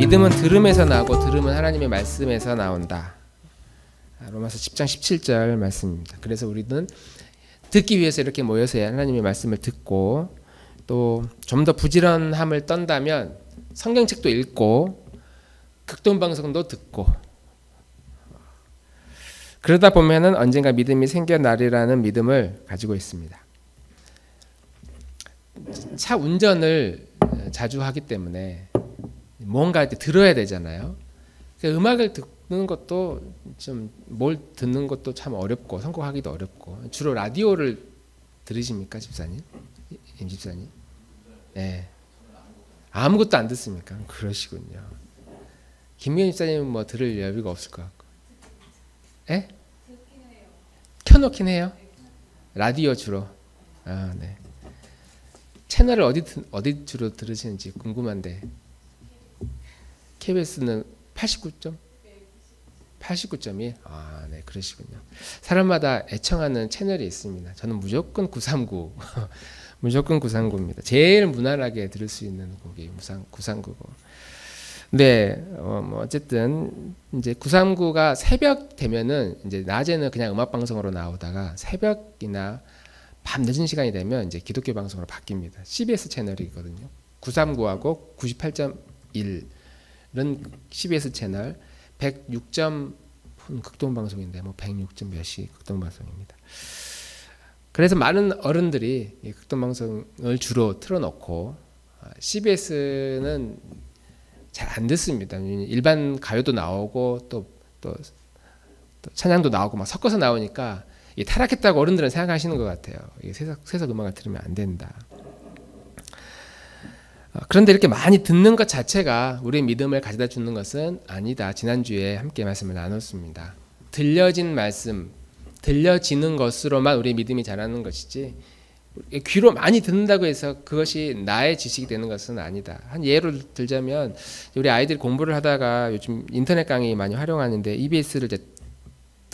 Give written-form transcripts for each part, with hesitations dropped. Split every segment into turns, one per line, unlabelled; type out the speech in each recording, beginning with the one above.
믿음은 들음에서 나오고 들음은 하나님의 말씀에서 나온다. 로마서 10장 17절 말씀입니다. 그래서 우리는 듣기 위해서 이렇게 모여서 하나님의 말씀을 듣고 또 좀 더 부지런함을 떤다면 성경책도 읽고 극동방송도 듣고 그러다 보면은 언젠가 믿음이 생겨나리라는 믿음을 가지고 있습니다. 차 운전을 자주 하기 때문에 뭔가 들어야 되잖아요. 음악을 듣는 것도 좀 뭘 듣는 것도 참 어렵고 선곡하기도 어렵고 주로 라디오를 들으십니까, 집사님? 임 집사님? 네. 아무것도 안 듣습니까? 그러시군요. 김미연 집사님은 뭐 들을 여유가 없을 것 같고. 예? 켜놓긴 해요. 라디오 주로. 아, 네. 채널을 어디 주로 들으시는지 궁금한데. KBS는 89점? 89점이? 아, 네, 그러시군요. 사람마다 애청하는 채널이 있습니다. 저는 무조건 939. 무조건 939입니다. 제일 무난하게 들을 수 있는 곡이 939고. 네, 뭐 어쨌든 이제 939가 새벽 되면은 이제 낮에는 그냥 음악 방송으로 나오다가 새벽이나 밤 늦은 시간이 되면 이제 기독교 방송으로 바뀝니다. CBS 채널이거든요. 939하고 98.1은 CBS 채널, 106점 극동 방송인데 뭐 106점 몇이 극동 방송입니다. 그래서 많은 어른들이 극동 방송을 주로 틀어놓고 CBS는 잘 안 듣습니다. 일반 가요도 나오고 또 찬양도 나오고 막 섞어서 나오니까 타락했다고 어른들은 생각하시는 것 같아요. 세상 음악을 들으면 안 된다. 그런데 이렇게 많이 듣는 것 자체가 우리의 믿음을 가져다 주는 것은 아니다. 지난주에 함께 말씀을 나눴습니다. 들려진 말씀, 들려지는 것으로만 우리의 믿음이 자라는 것이지 귀로 많이 듣는다고 해서 그것이 나의 지식이 되는 것은 아니다. 한 예를 들자면 우리 아이들이 공부를 하다가 요즘 인터넷 강의 많이 활용하는데 EBS를 이제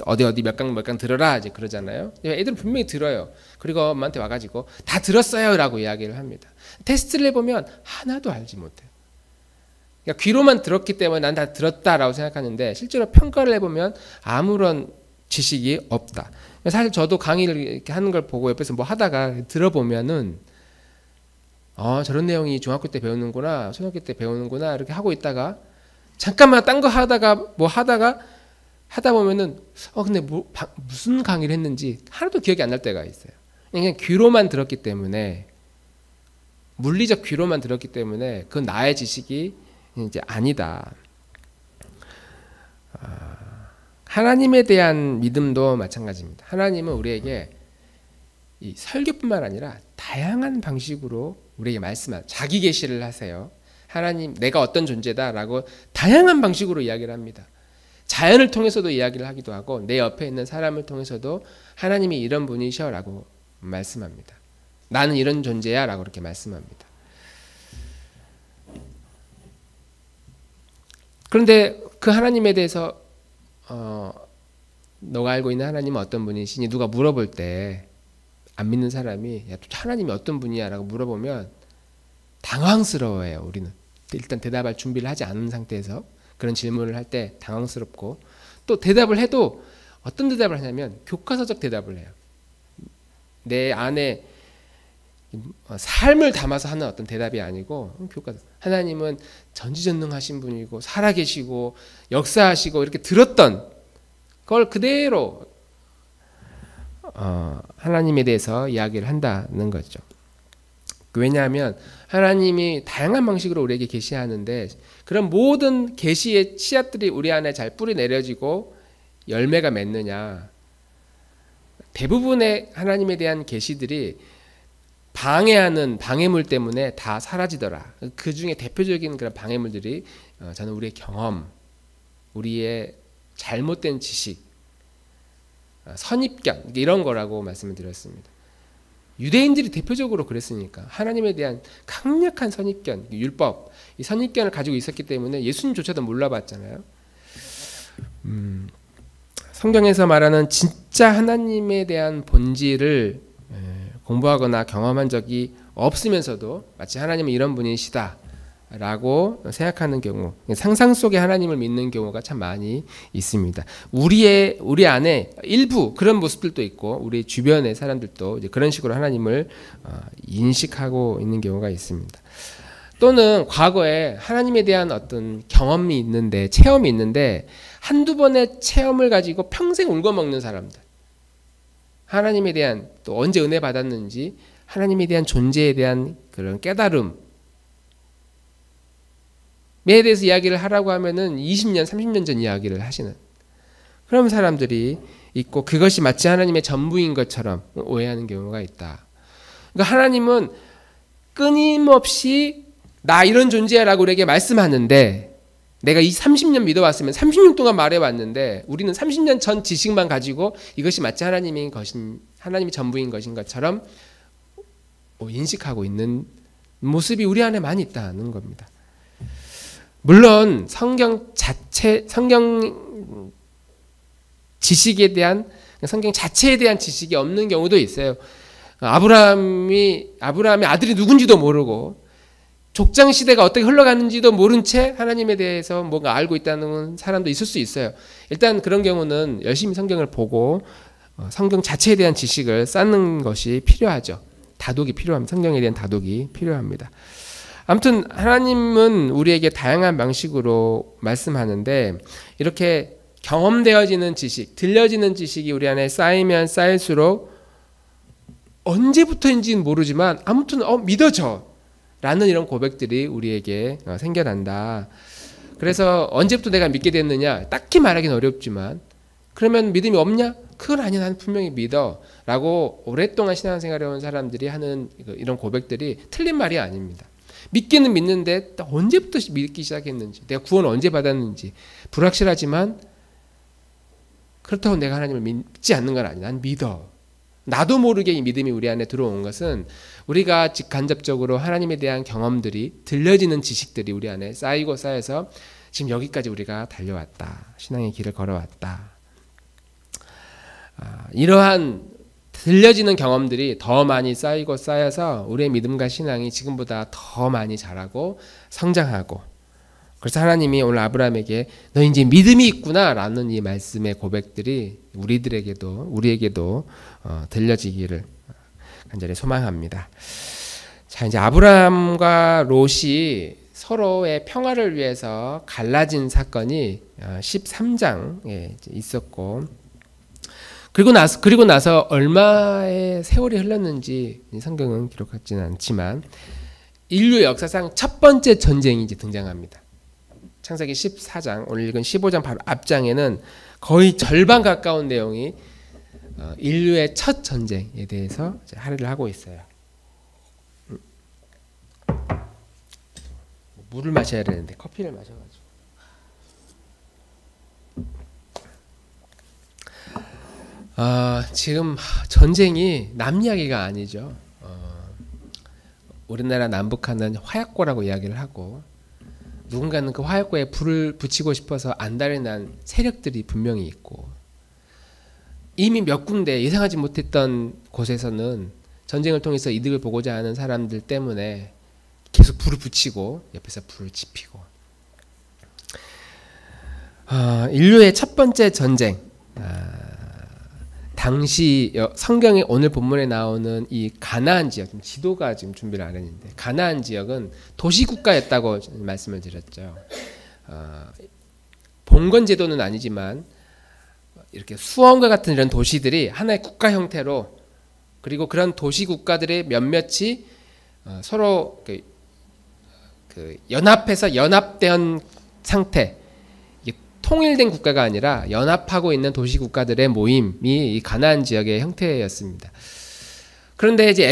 어디 몇 강 들어라 이제 그러잖아요. 애들은 분명히 들어요. 그리고 엄마한테 와가지고 다 들었어요라고 이야기를 합니다. 테스트를 해보면 하나도 알지 못해요. 그러니까 귀로만 들었기 때문에 난 다 들었다라고 생각하는데 실제로 평가를 해보면 아무런 지식이 없다. 사실 저도 강의를 이렇게 하는 걸 보고 옆에서 뭐 하다가 들어보면은 저런 내용이 중학교 때 배우는구나, 초등학교 때 배우는구나 이렇게 하고 있다가 잠깐만 딴 거 하다가 하다 보면은 근데 무슨 강의를 했는지 하나도 기억이 안 날 때가 있어요. 그냥 귀로만 들었기 때문에 물리적 귀로만 들었기 때문에 그건 나의 지식이 이제 아니다. 하나님에 대한 믿음도 마찬가지입니다. 하나님은 우리에게 이 설교뿐만 아니라 다양한 방식으로 우리에게 말씀하세요. 자기 계시를 하세요. 하나님, 내가 어떤 존재다라고 다양한 방식으로 이야기를 합니다. 자연을 통해서도 이야기를 하기도 하고 내 옆에 있는 사람을 통해서도 하나님이 이런 분이셔라고 말씀합니다. 나는 이런 존재야 라고 그렇게 말씀합니다. 그런데 그 하나님에 대해서 너가 알고 있는 하나님은 어떤 분이시니 누가 물어볼 때 안 믿는 사람이 하나님이 어떤 분이야 라고 물어보면 당황스러워해요. 우리는 일단 대답할 준비를 하지 않은 상태에서 그런 질문을 할 때 당황스럽고 또 대답을 해도 어떤 대답을 하냐면 교과서적 대답을 해요. 내 안에 삶을 담아서 하는 어떤 대답이 아니고 교과서. 하나님은 전지전능하신 분이고 살아계시고 역사하시고 이렇게 들었던 그걸 그대로 하나님에 대해서 이야기를 한다는 거죠. 왜냐하면 하나님이 다양한 방식으로 우리에게 계시하는데 그런 모든 계시의 씨앗들이 우리 안에 잘 뿌리 내려지고 열매가 맺느냐. 대부분의 하나님에 대한 계시들이 방해하는 방해물 때문에 다 사라지더라. 그 중에 대표적인 그런 방해물들이 저는 우리의 경험, 우리의 잘못된 지식, 선입견 이런 거라고 말씀을 드렸습니다. 유대인들이 대표적으로 그랬으니까 하나님에 대한 강력한 선입견, 율법, 이 선입견을 가지고 있었기 때문에 예수님조차도 몰라봤잖아요. 성경에서 말하는 진짜 하나님에 대한 본질을 공부하거나 경험한 적이 없으면서도 마치 하나님은 이런 분이시다 라고 생각하는 경우, 상상 속에 하나님을 믿는 경우가 참 많이 있습니다. 우리 안에 일부 그런 모습들도 있고 우리 주변의 사람들도 이제 그런 식으로 하나님을 인식하고 있는 경우가 있습니다. 또는 과거에 하나님에 대한 어떤 경험이 있는데, 체험이 있는데 한두 번의 체험을 가지고 평생 울고먹는 사람들, 하나님에 대한, 또 언제 은혜 받았는지 하나님에 대한 존재에 대한 그런 깨달음 에 대해서 이야기를 하라고 하면은 20년, 30년 전 이야기를 하시는 그런 사람들이 있고, 그것이 마치 하나님의 전부인 것처럼 오해하는 경우가 있다. 그러니까 하나님은 끊임없이 나 이런 존재야 라고 우리에게 말씀하는데, 내가 이 30년 믿어왔으면 30년 동안 말해왔는데 우리는 30년 전 지식만 가지고 이것이 마치 하나님이 전부인 것인 것처럼 인식하고 있는 모습이 우리 안에 많이 있다는 겁니다. 물론 성경 지식에 대한, 성경 자체에 대한 지식이 없는 경우도 있어요. 아브라함의 아들이 누군지도 모르고 족장 시대가 어떻게 흘러가는지도 모른 채 하나님에 대해서 뭔가 알고 있다는 사람도 있을 수 있어요. 일단 그런 경우는 열심히 성경을 보고 성경 자체에 대한 지식을 쌓는 것이 필요하죠. 다독이 필요합니다. 성경에 대한 다독이 필요합니다. 아무튼 하나님은 우리에게 다양한 방식으로 말씀하는데, 이렇게 경험되어지는 지식, 들려지는 지식이 우리 안에 쌓이면 쌓일수록 언제부터인지는 모르지만 아무튼 믿어져 라는 이런 고백들이 우리에게 생겨난다. 그래서 언제부터 내가 믿게 됐느냐 딱히 말하기는 어렵지만, 그러면 믿음이 없냐? 그건 아니야, 나는 분명히 믿어 라고 오랫동안 신앙생활을 해온 사람들이 하는 이런 고백들이 틀린 말이 아닙니다. 믿기는 믿는데 언제부터 믿기 시작했는지, 내가 구원 언제 받았는지 불확실하지만, 그렇다고 내가 하나님을 믿지 않는 건 아니야. 난 믿어. 나도 모르게 이 믿음이 우리 안에 들어온 것은 우리가 직간접적으로 하나님에 대한 경험들이, 들려지는 지식들이 우리 안에 쌓이고 쌓여서 지금 여기까지 우리가 달려왔다. 신앙의 길을 걸어왔다. 이러한 들려지는 경험들이 더 많이 쌓이고 쌓여서 우리의 믿음과 신앙이 지금보다 더 많이 자라고 성장하고, 그래서 하나님이 오늘 아브라함에게 너 이제 믿음이 있구나 라는 이 말씀의 고백들이 우리에게도 들려지기를 간절히 소망합니다. 자, 이제 아브라함과 롯이 서로의 평화를 위해서 갈라진 사건이 13장에 있었고, 그리고 나서 얼마의 세월이 흘렀는지 성경은 기록하지는 않지만 인류 역사상 첫 번째 전쟁이 이제 등장합니다. 창세기 14장, 오늘 읽은 15장 바로 앞장에는 거의 절반 가까운 내용이 인류의 첫 전쟁에 대해서 할애를 하고 있어요. 물을 마셔야 되는데 커피를 마셔가지고. 지금 전쟁이 남 이야기가 아니죠. 우리나라 남북한은 화약고라고 이야기를 하고, 누군가는 그 화약고에 불을 붙이고 싶어서 안달이 난 세력들이 분명히 있고, 이미 몇 군데 예상하지 못했던 곳에서는 전쟁을 통해서 이득을 보고자 하는 사람들 때문에 계속 불을 붙이고 옆에서 불을 지피고, 인류의 첫 번째 전쟁, 당시 성경의 오늘 본문에 나오는 이 가나안 지역, 지도가 지금 준비를 안 했는데, 가나안 지역은 도시국가였다고 말씀을 드렸죠. 봉건 제도는 아니지만 이렇게 수원과 같은 이런 도시들이 하나의 국가 형태로, 그리고 그런 도시국가들의 몇몇이 서로 연합해서 연합된 상태, 통일된 국가가 아니라 연합하고 있는 도시 국가들의 모임이 이 가나안 지역의 형태였습니다. 그런데 이제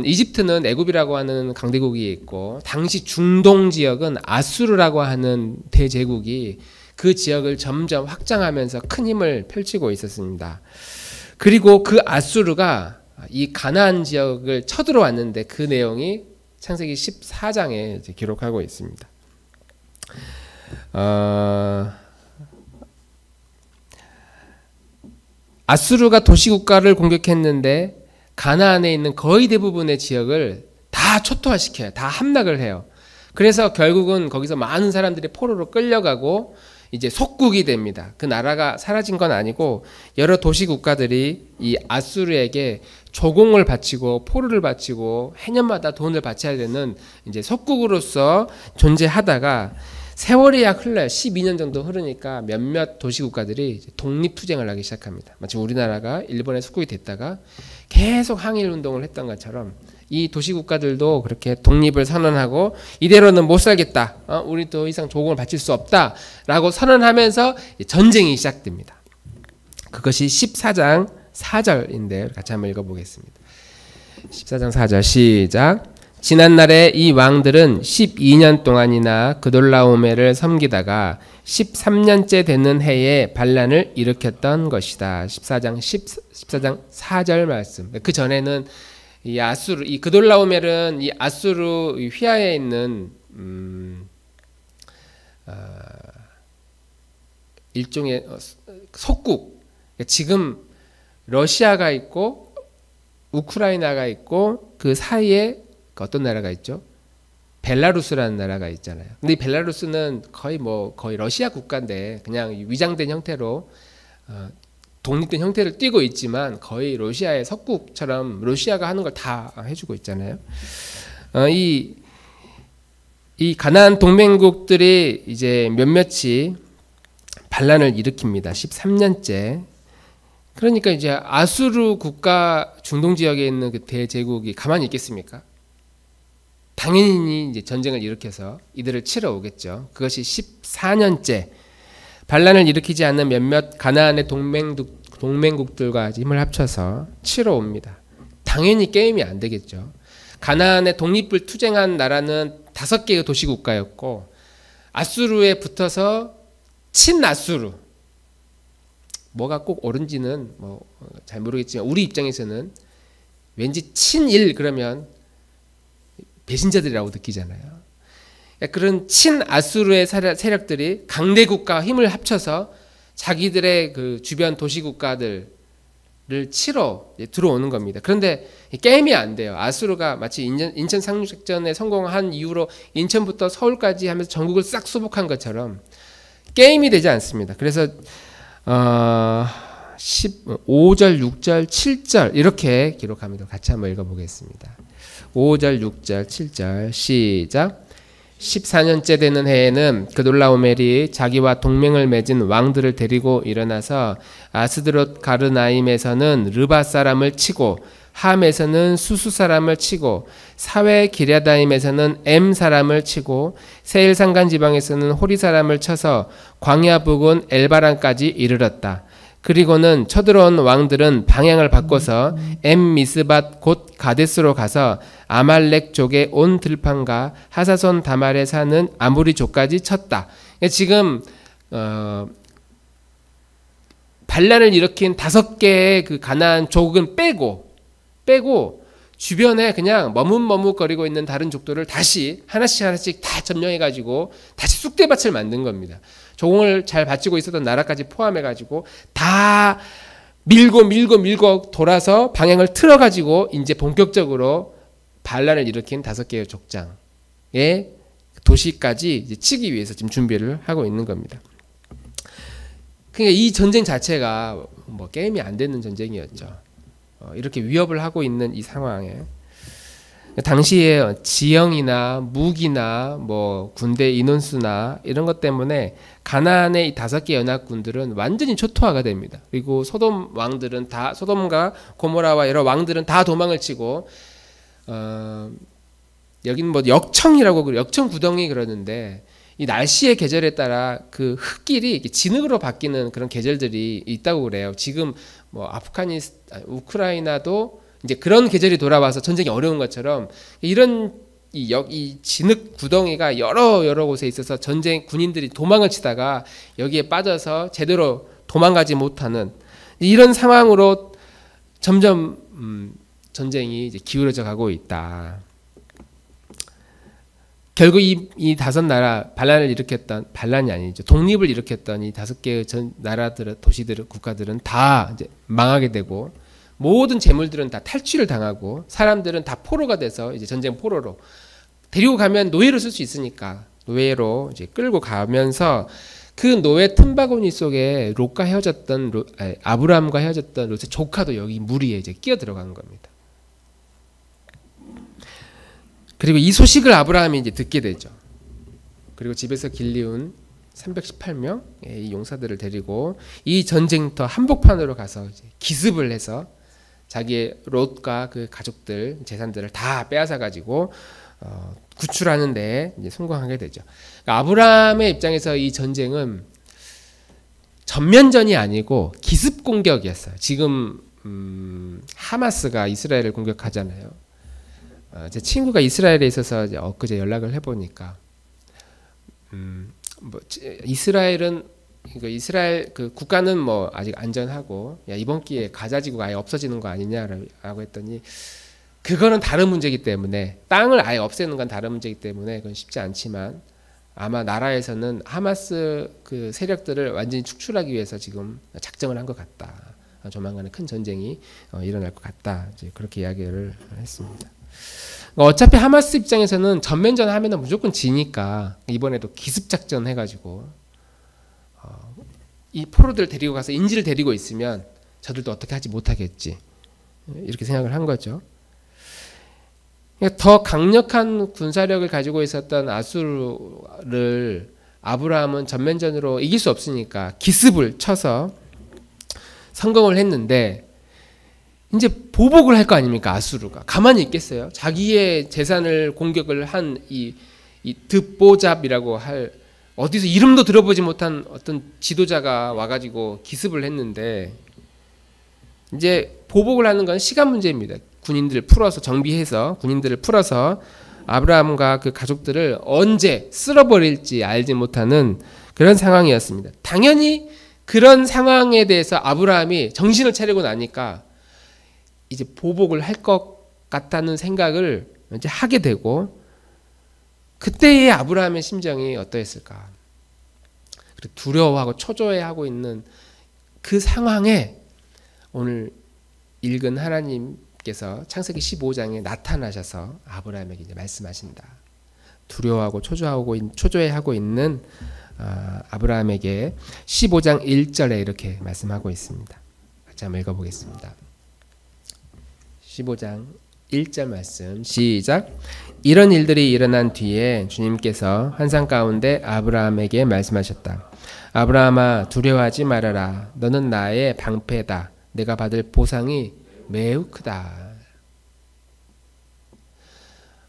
이집트는 애굽이라고 하는 강대국이 있고, 당시 중동 지역은 아수르라고 하는 대제국이 그 지역을 점점 확장하면서 큰 힘을 펼치고 있었습니다. 그리고 그 아수르가 이 가나안 지역을 쳐들어왔는데 그 내용이 창세기 14장에 이제 기록하고 있습니다. 아수르가 도시국가를 공격했는데 가나안에 있는 거의 대부분의 지역을 다 초토화시켜요. 다 함락을 해요. 그래서 결국은 거기서 많은 사람들이 포로로 끌려가고 이제 속국이 됩니다. 그 나라가 사라진 건 아니고 여러 도시 국가들이 이 아수르에게 조공을 바치고 포로를 바치고 해년마다 돈을 바쳐야 되는 이제 속국으로서 존재하다가 세월이 약 흘러요. 12년 정도 흐르니까 몇몇 도시 국가들이 독립투쟁을 하기 시작합니다. 마치 우리나라가 일본의 속국이 됐다가 계속 항일 운동을 했던 것처럼 이 도시 국가들도 그렇게 독립을 선언하고 이대로는 못 살겠다. 우리 더 이상 조공을 바칠 수 없다라고 선언하면서 전쟁이 시작됩니다. 그것이 14장 4절인데 같이 한번 읽어보겠습니다. 14장 4절 시작. 지난날에 이 왕들은 12년 동안이나 그돌라오메를 섬기다가 13년째 되는 해에 반란을 일으켰던 것이다. 14장 4절 말씀. 그 전에는 이 아수르, 이 그돌라오멜은 이 아수르 휘하에 있는 일종의 속국. 지금 러시아가 있고 우크라이나가 있고 그 사이에 어떤 나라가 있죠? 벨라루스라는 나라가 있잖아요. 근데 이 벨라루스는 거의 러시아 국가인데 그냥 위장된 형태로 독립된 형태를 띠고 있지만 거의 러시아의 석국처럼 러시아가 하는 걸 다 해주고 있잖아요. 이 가나안 동맹국들이 이제 몇몇이 반란을 일으킵니다. 13년째. 그러니까 이제 아수르 국가 중동 지역에 있는 그 대제국이 가만히 있겠습니까? 당연히 이제 전쟁을 일으켜서 이들을 치러 오겠죠. 그것이 14년째. 반란을 일으키지 않는 몇몇 가나안의 동맹국들과 힘을 합쳐서 치러 옵니다. 당연히 게임이 안 되겠죠. 가나안의 독립을 투쟁한 나라는 5개의 도시국가였고 아수르에 붙어서 친아수르. 뭐가 꼭 옳은지는 잘 모르겠지만 우리 입장에서는 왠지 친일 그러면 배신자들이라고 느끼잖아요. 그런 친아수르의 세력들이 강대국가와 힘을 합쳐서 자기들의 그 주변 도시국가들을 치러 들어오는 겁니다. 그런데 게임이 안 돼요. 아수르가 마치 인천 상륙작전에 성공한 이후로 인천부터 서울까지 하면서 전국을 싹 수복한 것처럼 게임이 되지 않습니다. 그래서 5절, 6절, 7절 이렇게 기록합니다. 같이 한번 읽어보겠습니다. 5절, 6절, 7절 시작. 14년째 되는 해에는 그돌라오멜이 자기와 동맹을 맺은 왕들을 데리고 일어나서 아스드롯 가르나임에서는 르바 사람을 치고 함에서는 수수 사람을 치고 사웨 기랴다임에서는 엠 사람을 치고 세일 산간 지방에서는 호리 사람을 쳐서 광야 부근 엘바란까지 이르렀다. 그리고는 쳐들어온 왕들은 방향을 바꿔서 엠미스밧 곧 가데스로 가서 아말렉 족의 온 들판과 하사손 다말에 사는 아무리족까지 쳤다. 지금 반란을 일으킨 5개의 그 가나안 족은 빼고 주변에 그냥 머뭇머뭇거리고 있는 다른 족들을 다시 하나씩 다 점령해가지고 다시 쑥대밭을 만든 겁니다. 조공을 잘 바치고 있었던 나라까지 포함해가지고 다 밀고 돌아서 방향을 틀어가지고 이제 본격적으로 반란을 일으킨 5개의 족장의 도시까지 이제 치기 위해서 지금 준비를 하고 있는 겁니다. 그러니까 이 전쟁 자체가 게임이 안 되는 전쟁이었죠. 이렇게 위협을 하고 있는 이 상황에 당시에 지형이나 무기나 군대 인원수나 이런 것 때문에 가나안의 이 5개 연합군들은 완전히 초토화가 됩니다. 그리고 소돔 왕들은 다 소돔과 고모라와 여러 왕들은 다 도망을 치고 여기는 역청이라고 역청 구덩이 그러는데 이 날씨의 계절에 따라 그 흙길이 진흙으로 바뀌는 그런 계절들이 있다고 그래요. 지금 우크라이나도 이제 그런 계절이 돌아와서 전쟁이 어려운 것처럼 이런 이 진흙 구덩이가 여러 곳에 있어서 군인들이 도망을 치다가 여기에 빠져서 제대로 도망가지 못하는 이런 상황으로 점점 전쟁이 이제 기울어져 가고 있다. 결국 이 5나라 반란이 아니죠. 독립을 일으켰던 이 5개의 나라들, 도시들, 국가들은 다 이제 망하게 되고 모든 재물들은 다 탈취를 당하고 사람들은 다 포로가 돼서 이제 전쟁 포로로 데리고 가면 노예로 쓸 수 있으니까 노예로 이제 끌고 가면서 그 노예 틈바구니 속에 아브라함과 헤어졌던 롯의 조카도 여기 무리에 이제 끼어 들어간 겁니다. 그리고 이 소식을 아브라함이 이제 듣게 되죠. 그리고 집에서 길리운 318명 이 용사들을 데리고 이 전쟁터 한복판으로 가서 이제 기습을 해서 자기의 롯과 그 가족들 재산들을 다 빼앗아 가지고 구출하는 데 이제 성공하게 되죠. 그러니까 아브라함의 입장에서 이 전쟁은 전면전이 아니고 기습 공격이었어요. 지금 하마스가 이스라엘을 공격하잖아요. 제 친구가 이스라엘에 있어서 이제 엊그제 연락을 해보니까 이스라엘은 그러니까 이스라엘 그 국가는 뭐 아직 안전하고 야 이번 기회에 가자 지구가 아예 없어지는 거 아니냐라고 했더니 그거는 다른 문제이기 때문에 땅을 아예 없애는 건 다른 문제이기 때문에 그건 쉽지 않지만 아마 나라에서는 하마스 그 세력들을 완전히 축출하기 위해서 지금 작정을 한 것 같다. 조만간에 큰 전쟁이 일어날 것 같다. 이제 그렇게 이야기를 했습니다. 어차피 하마스 입장에서는 전면전 하면은 무조건 지니까 이번에도 기습 작전 해가지고 이 포로들 데리고 가서 인질을 데리고 있으면 저들도 어떻게 하지 못하겠지 이렇게 생각을 한 거죠. 더 강력한 군사력을 가지고 있었던 아수르를 아브라함은 전면전으로 이길 수 없으니까 기습을 쳐서 성공을 했는데 이제 보복을 할 거 아닙니까? 아수르가 가만히 있겠어요? 자기의 재산을 공격을 한 이 득보잡이라고 할 어디서 이름도 들어보지 못한 어떤 지도자가 와가지고 기습을 했는데 이제 보복을 하는 건 시간 문제입니다. 군인들을 풀어서 정비해서 군인들을 풀어서 아브라함과 그 가족들을 언제 쓸어버릴지 알지 못하는 그런 상황이었습니다. 당연히 그런 상황에 대해서 아브라함이 정신을 차리고 나니까 이제 보복을 할 것 같다는 생각을 이제 하게 되고 그때의 아브라함의 심정이 어떠했을까? 두려워하고 초조해하고 있는 그 상황에 오늘 읽은 하나님께서 창세기 15장에 나타나셔서 아브라함에게 이제 말씀하신다. 두려워하고 초조해하고 있는 아브라함에게 15장 1절에 이렇게 말씀하고 있습니다. 같이 한번 읽어보겠습니다. 15장 1절 말씀 시작. 이런 일들이 일어난 뒤에 주님께서 환상 가운데 아브라함에게 말씀하셨다. 아브라함아 두려워하지 말아라. 너는 나의 방패다. 내가 받을 보상이 매우 크다.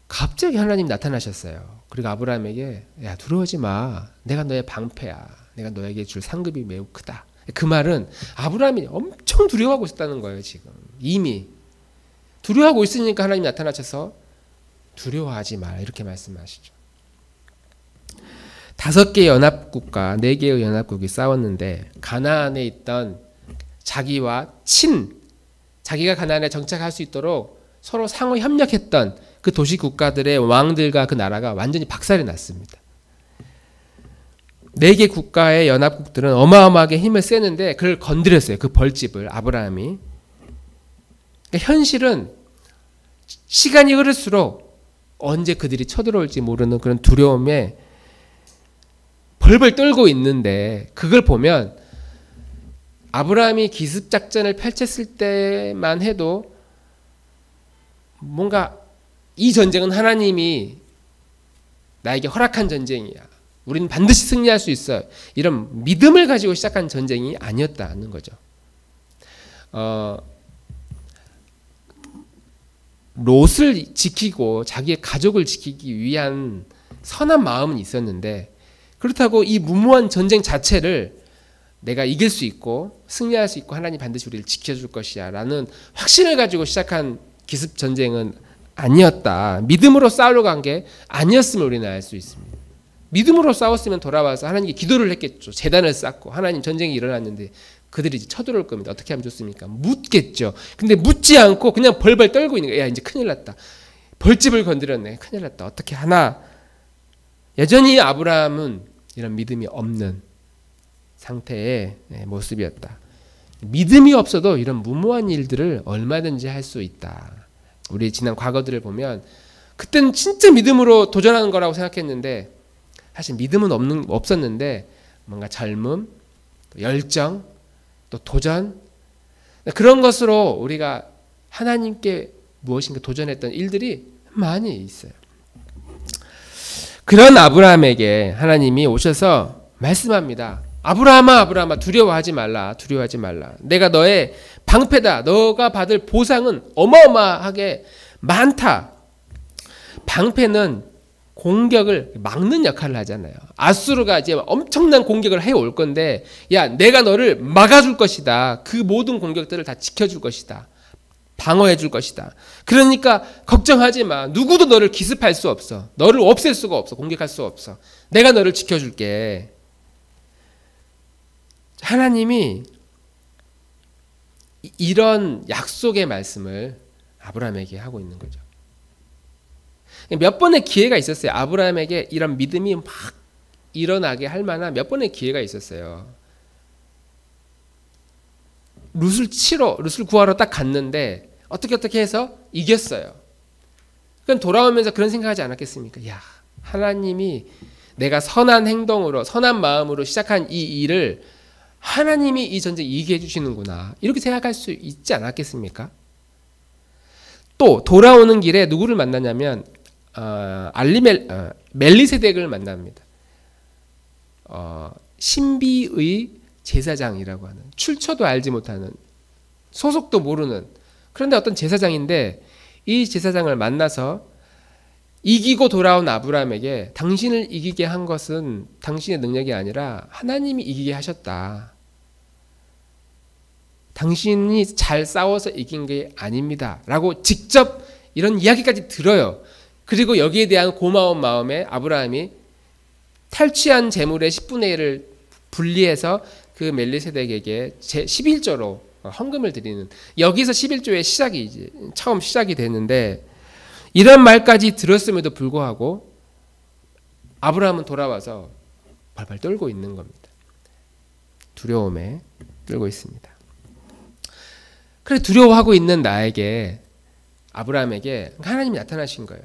갑자기 하나님 나타나셨어요. 그리고 아브라함에게 야 두려워하지 마. 내가 너의 방패야. 내가 너에게 줄 상급이 매우 크다. 그 말은 아브라함이 엄청 두려워하고 있었다는 거예요. 지금 이미 두려워하고 있으니까 하나님 나타나셔서 두려워하지 마라 이렇게 말씀하시죠. 5개의 연합국과 4개의 연합국이 싸웠는데 가나안에 있던 자기가 가나안에 정착할 수 있도록 서로 상호 협력했던 그 도시 국가들의 왕들과 그 나라가 완전히 박살이 났습니다. 4개 국가의 연합국들은 어마어마하게 힘을 쓰는데 그걸 건드렸어요. 그 벌집을 아브라함이. 그러니까 현실은 시간이 흐를수록 언제 그들이 쳐들어올지 모르는 그런 두려움에 벌벌 떨고 있는데 그걸 보면 아브라함이 기습작전을 펼쳤을 때만 해도 뭔가 이 전쟁은 하나님이 나에게 허락한 전쟁이야. 우리는 반드시 승리할 수 있어요. 이런 믿음을 가지고 시작한 전쟁이 아니었다는 거죠. 롯을 지키고 자기의 가족을 지키기 위한 선한 마음은 있었는데 그렇다고 이 무모한 전쟁 자체를 내가 이길 수 있고 승리할 수 있고 하나님 반드시 우리를 지켜줄 것이야 라는 확신을 가지고 시작한 기습 전쟁은 아니었다. 믿음으로 싸우려고 한 게 아니었음을 우리는 알 수 있습니다. 믿음으로 싸웠으면 돌아와서 하나님께 기도를 했겠죠. 제단을 쌓고 하나님 전쟁이 일어났는데 그들이 이제 쳐들어올 겁니다. 어떻게 하면 좋습니까? 묻겠죠. 근데 묻지 않고 그냥 벌벌 떨고 있는 거야. 야 이제 큰일 났다. 벌집을 건드렸네. 큰일 났다. 어떻게 하나. 여전히 아브라함은 이런 믿음이 없는 상태의 모습이었다. 믿음이 없어도 이런 무모한 일들을 얼마든지 할 수 있다. 우리 지난 과거들을 보면 그때는 진짜 믿음으로 도전하는 거라고 생각했는데 사실 믿음은 없었는데 뭔가 젊음, 또 열정, 또 도전 그런 것으로 우리가 하나님께 무엇인가 도전했던 일들이 많이 있어요. 그런 아브라함에게 하나님이 오셔서 말씀합니다. 아브라함아, 아브라함아, 두려워하지 말라, 두려워하지 말라. 내가 너의 방패다. 너가 받을 보상은 어마어마하게 많다. 방패는 공격을 막는 역할을 하잖아요. 아수르가 이제 엄청난 공격을 해올 건데, 야, 내가 너를 막아줄 것이다. 그 모든 공격들을 다 지켜줄 것이다. 방어해 줄 것이다. 그러니까 걱정하지 마. 누구도 너를 기습할 수 없어. 너를 없앨 수가 없어. 공격할 수 없어. 내가 너를 지켜줄게. 하나님이 이런 약속의 말씀을 아브라함에게 하고 있는 거죠. 몇 번의 기회가 있었어요. 아브라함에게 이런 믿음이 막 일어나게 할 만한 몇 번의 기회가 있었어요. 룻을 구하러 딱 갔는데 어떻게 해서 이겼어요. 그럼 돌아오면서 그런 생각하지 않았겠습니까? 야, 하나님이 내가 선한 행동으로 선한 마음으로 시작한 이 일을 하나님이 이 전쟁 이기게 해주시는구나. 이렇게 생각할 수 있지 않았겠습니까? 또 돌아오는 길에 누구를 만나냐면 멜리세덱을 만납니다. 신비의 제사장이라고 하는, 출처도 알지 못하는, 소속도 모르는, 그런데 어떤 제사장인데 이 제사장을 만나서 이기고 돌아온 아브라함에게 당신을 이기게 한 것은 당신의 능력이 아니라 하나님이 이기게 하셨다. 당신이 잘 싸워서 이긴 게 아닙니다. 라고 직접 이런 이야기까지 들어요. 그리고 여기에 대한 고마운 마음에 아브라함이 탈취한 재물의 10분의 1을 분리해서 그 멜리세덱에게 11조로 헌금을 드리는, 여기서 11조의 시작이 처음 시작이 되는데, 이런 말까지 들었음에도 불구하고 아브라함은 돌아와서 발발 떨고 있는 겁니다. 두려움에 떨고 있습니다. 그래, 두려워하고 있는 나에게, 아브라함에게 하나님이 나타나신 거예요.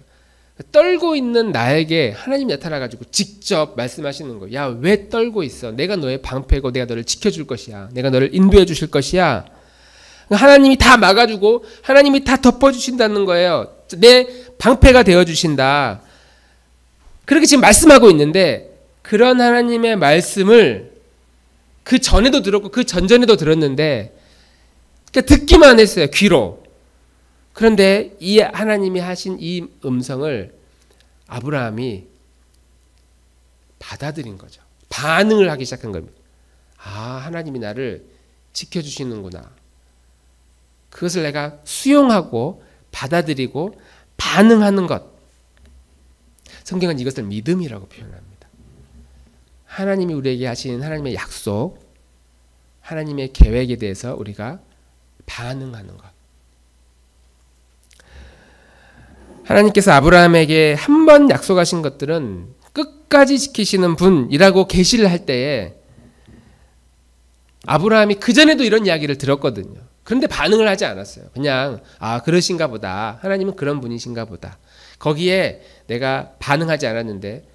떨고 있는 나에게 하나님이 나타나가지고 직접 말씀하시는 거예요. 야, 왜 떨고 있어? 내가 너의 방패고 내가 너를 지켜줄 것이야. 내가 너를 인도해 주실 것이야. 하나님이 다 막아주고 하나님이 다 덮어주신다는 거예요. 내 방패가 되어주신다. 그렇게 지금 말씀하고 있는데, 그런 하나님의 말씀을 그 전에도 들었고 그 전전에도 들었는데 그냥 듣기만 했어요. 귀로. 그런데 이 하나님이 하신 이 음성을 아브라함이 받아들인 거죠. 반응을 하기 시작한 겁니다. 아, 하나님이 나를 지켜주시는구나. 그것을 내가 수용하고 받아들이고 반응하는 것. 성경은 이것을 믿음이라고 표현합니다. 하나님이 우리에게 하신 하나님의 약속, 하나님의 계획에 대해서 우리가 반응하는 것. 하나님께서 아브라함에게 한 번 약속하신 것들은 끝까지 지키시는 분이라고 계시를 할 때에 아브라함이 그전에도 이런 이야기를 들었거든요. 그런데 반응을 하지 않았어요. 그냥 그러신가 보다. 하나님은 그런 분이신가 보다. 거기에 내가 반응하지 않았는데,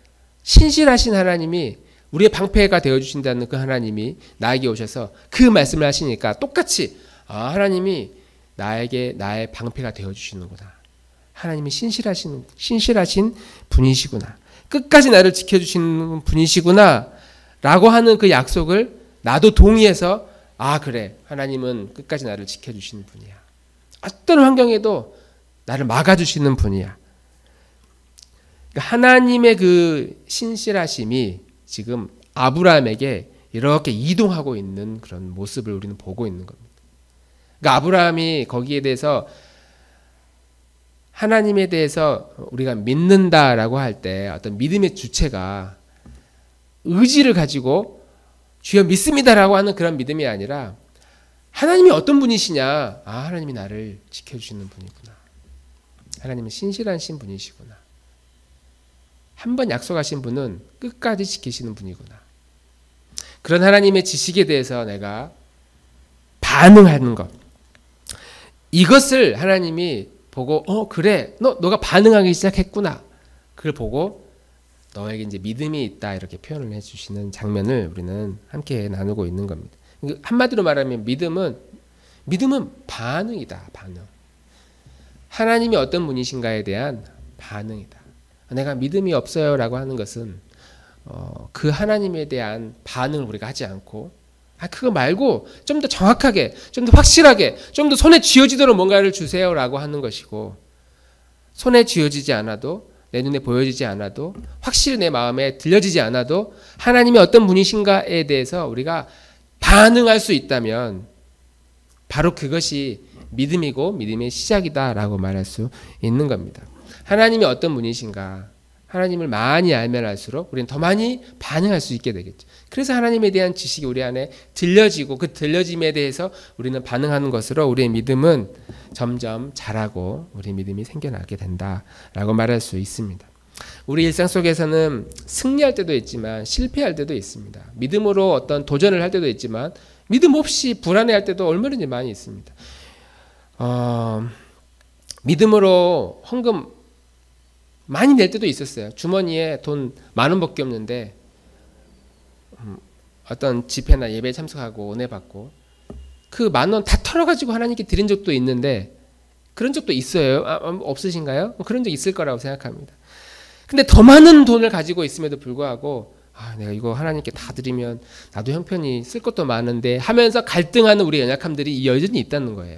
신실하신 하나님이 우리의 방패가 되어주신다는 그 하나님이 나에게 오셔서 그 말씀을 하시니까 똑같이 하나님이 나에게 나의 방패가 되어주시는구나. 하나님이 신실하신 분이시구나. 끝까지 나를 지켜주시는 분이시구나. 라고 하는 그 약속을 나도 동의해서 그래, 하나님은 끝까지 나를 지켜주시는 분이야. 어떤 환경에도 나를 막아주시는 분이야. 하나님의 그 신실하심이 지금 아브라함에게 이렇게 이동하고 있는 그런 모습을 우리는 보고 있는 겁니다. 그러니까 아브라함이 거기에 대해서, 하나님에 대해서 우리가 믿는다라고 할 때 어떤 믿음의 주체가 의지를 가지고 주여 믿습니다라고 하는 그런 믿음이 아니라, 하나님이 어떤 분이시냐? 하나님이 나를 지켜주시는 분이구나. 하나님은 신실하신 분이시구나. 한 번 약속하신 분은 끝까지 지키시는 분이구나. 그런 하나님의 지식에 대해서 내가 반응하는 것, 이것을 하나님이 보고 그래 너가 반응하기 시작했구나. 그걸 보고 너에게 이제 믿음이 있다 이렇게 표현을 해주시는 장면을 우리는 함께 나누고 있는 겁니다. 한마디로 말하면 믿음은 반응이다. 반응. 하나님이 어떤 분이신가에 대한 반응이다. 내가 믿음이 없어요라고 하는 것은 그 하나님에 대한 반응을 우리가 하지 않고 그거 말고 좀 더 정확하게, 좀 더 확실하게, 좀 더 손에 쥐어지도록 뭔가를 주세요라고 하는 것이고, 손에 쥐어지지 않아도, 내 눈에 보여지지 않아도, 확실히 내 마음에 들려지지 않아도 하나님이 어떤 분이신가에 대해서 우리가 반응할 수 있다면 바로 그것이 믿음이고 믿음의 시작이다라고 말할 수 있는 겁니다. 하나님이 어떤 분이신가, 하나님을 많이 알면 알수록 우리는 더 많이 반응할 수 있게 되겠죠. 그래서 하나님에 대한 지식이 우리 안에 들려지고 그 들려짐에 대해서 우리는 반응하는 것으로 우리의 믿음은 점점 자라고 우리 믿음이 생겨나게 된다라고 말할 수 있습니다. 우리 일상 속에서는 승리할 때도 있지만 실패할 때도 있습니다. 믿음으로 어떤 도전을 할 때도 있지만 믿음 없이 불안해할 때도 얼마든지 많이 있습니다. 믿음으로 헌금 많이 낼 때도 있었어요. 주머니에 돈 10,000원밖에 없는데 어떤 집회나 예배에 참석하고 은혜 받고 그 10,000원 다 털어가지고 하나님께 드린 적도 있는데, 그런 적도 있어요? 없으신가요? 그런 적 있을 거라고 생각합니다. 근데 더 많은 돈을 가지고 있음에도 불구하고 내가 이거 하나님께 다 드리면 나도 형편이 쓸 것도 많은데 하면서 갈등하는 우리 연약함들이 여전히 있다는 거예요.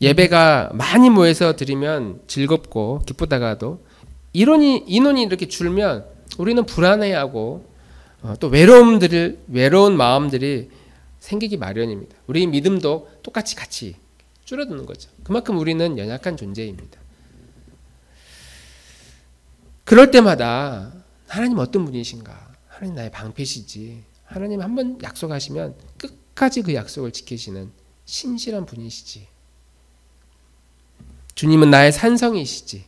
예배가 많이 모여서 드리면 즐겁고 기쁘다가도 인원이 이렇게 줄면 우리는 불안해하고 또 외로운 마음들이 생기기 마련입니다. 우리 믿음도 똑같이 같이 줄어드는 거죠. 그만큼 우리는 연약한 존재입니다. 그럴 때마다 하나님 어떤 분이신가? 하나님 나의 방패시지. 하나님 한번 약속하시면 끝까지 그 약속을 지키시는 신실한 분이시지. 주님은 나의 산성이시지.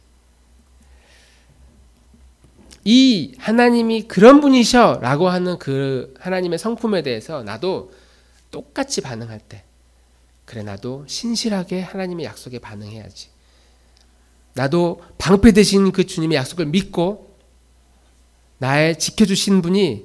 이 하나님이 그런 분이셔 라고 하는 그 하나님의 성품에 대해서 나도 똑같이 반응할 때, 그래 나도 신실하게 하나님의 약속에 반응해야지. 나도 방패 되신 그 주님의 약속을 믿고 나의 지켜주신 분이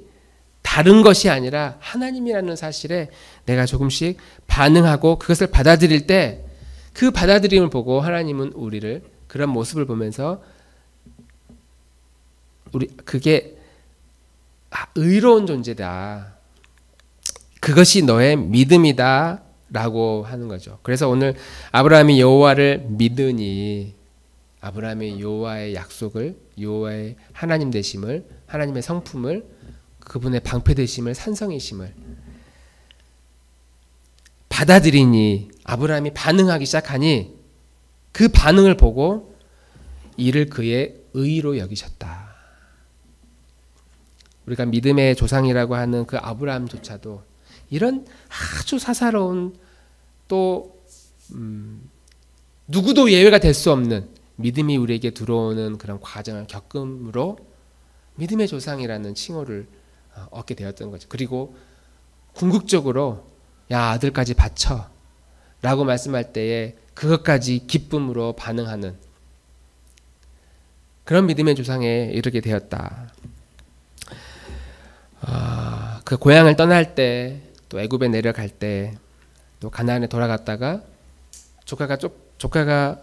다른 것이 아니라 하나님이라는 사실에 내가 조금씩 반응하고 그것을 받아들일 때, 그 받아들임을 보고 하나님은 우리를 그런 모습을 보면서 그게 의로운 존재다. 그것이 너의 믿음이다 라고 하는 거죠. 그래서 오늘 아브라함이 여호와를 믿으니, 아브라함이 여호와의 약속을, 여호와의 하나님 되심을, 하나님의 성품을, 그분의 방패 되심을, 산성이심을 받아들이니, 아브라함이 반응하기 시작하니 그 반응을 보고 이를 그의 의로 여기셨다. 우리가 믿음의 조상이라고 하는 그 아브라함조차도 이런 아주 사사로운, 또 누구도 예외가 될 수 없는 믿음이 우리에게 들어오는 그런 과정을 겪음으로 믿음의 조상이라는 칭호를 얻게 되었던 거죠. 그리고 궁극적으로 야 아들까지 바쳐 라고 말씀할 때에 그것까지 기쁨으로 반응하는 그런 믿음의 조상에 이르게 되었다. 그 고향을 떠날 때, 또 애굽에 내려갈 때, 또 가나안에 돌아갔다가 조카가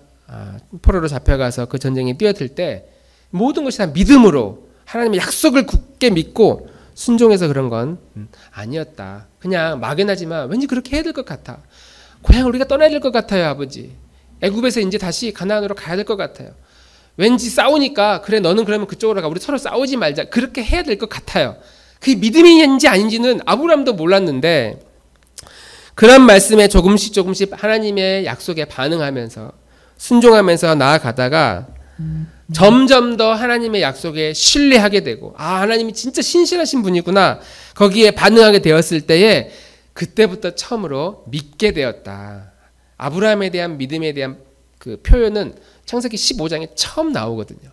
포로로 잡혀가서 그 전쟁에 뛰어들 때 모든 것이 다 믿음으로 하나님의 약속을 굳게 믿고 순종해서 그런 건 아니었다. 그냥 막연하지만 왠지 그렇게 해야 될 것 같아. 고향 우리가 떠나야 될 것 같아요, 아버지. 애굽에서 이제 다시 가나안으로 가야 될 것 같아요. 왠지 싸우니까 그래 너는 그러면 그쪽으로 가. 우리 서로 싸우지 말자. 그렇게 해야 될 것 같아요. 그게 믿음인지 아닌지는 아브라함도 몰랐는데, 그런 말씀에 조금씩 하나님의 약속에 반응하면서 순종하면서 나아가다가 점점 더 하나님의 약속에 신뢰하게 되고, 하나님이 진짜 신실하신 분이구나, 거기에 반응하게 되었을 때에 그때부터 처음으로 믿게 되었다. 아브라함에 대한 믿음에 대한 그 표현은 창세기 15장에 처음 나오거든요.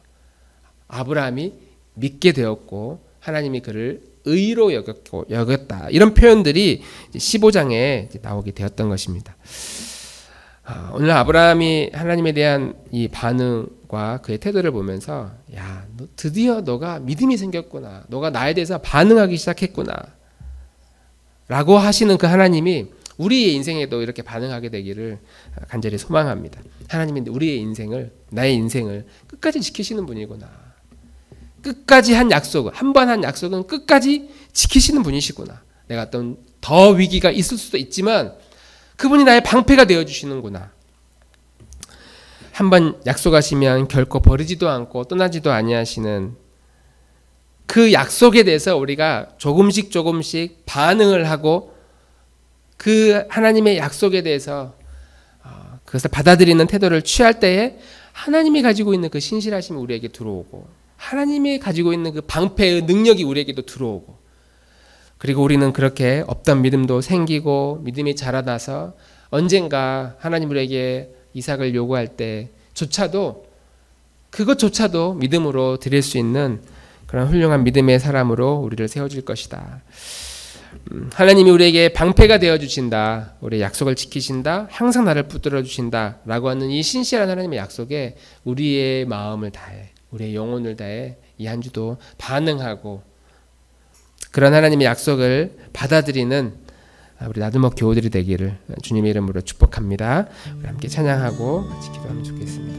아브라함이 믿게 되었고 하나님이 그를 의로 여겼다. 이런 표현들이 15장에 나오게 되었던 것입니다. 오늘 아브라함이 하나님에 대한 이 반응과 그의 태도를 보면서 야, 드디어 너가 믿음이 생겼구나. 너가 나에 대해서 반응하기 시작했구나. 라고 하시는 그 하나님이 우리의 인생에도 이렇게 반응하게 되기를 간절히 소망합니다. 하나님이 우리의 인생을, 나의 인생을 끝까지 지키시는 분이구나. 끝까지 한 약속, 한 번 한 약속은 끝까지 지키시는 분이시구나. 내가 어떤 더 위기가 있을 수도 있지만 그분이 나의 방패가 되어주시는구나. 한번 약속하시면 결코 버리지도 않고 떠나지도 아니하시는 그 약속에 대해서 우리가 조금씩 반응을 하고 그 하나님의 약속에 대해서 그것을 받아들이는 태도를 취할 때에 하나님이 가지고 있는 그 신실하심이 우리에게 들어오고 하나님이 가지고 있는 그 방패의 능력이 우리에게도 들어오고 그리고 우리는 그렇게 없던 믿음도 생기고 믿음이 자라나서 언젠가 하나님 우리에게 이삭을 요구할 때조차도 그것조차도 믿음으로 드릴 수 있는 그런 훌륭한 믿음의 사람으로 우리를 세워줄 것이다. 하나님이 우리에게 방패가 되어주신다. 우리의 약속을 지키신다. 항상 나를 붙들어 주신다. 라고 하는 이 신실한 하나님의 약속에 우리의 마음을 다해 우리의 영혼을 다해 이 한 주도 반응하고 그런 하나님의 약속을 받아들이는 우리 나들목 교우들이 되기를 주님의 이름으로 축복합니다. 우리 함께 찬양하고 같이 기도하면 좋겠습니다.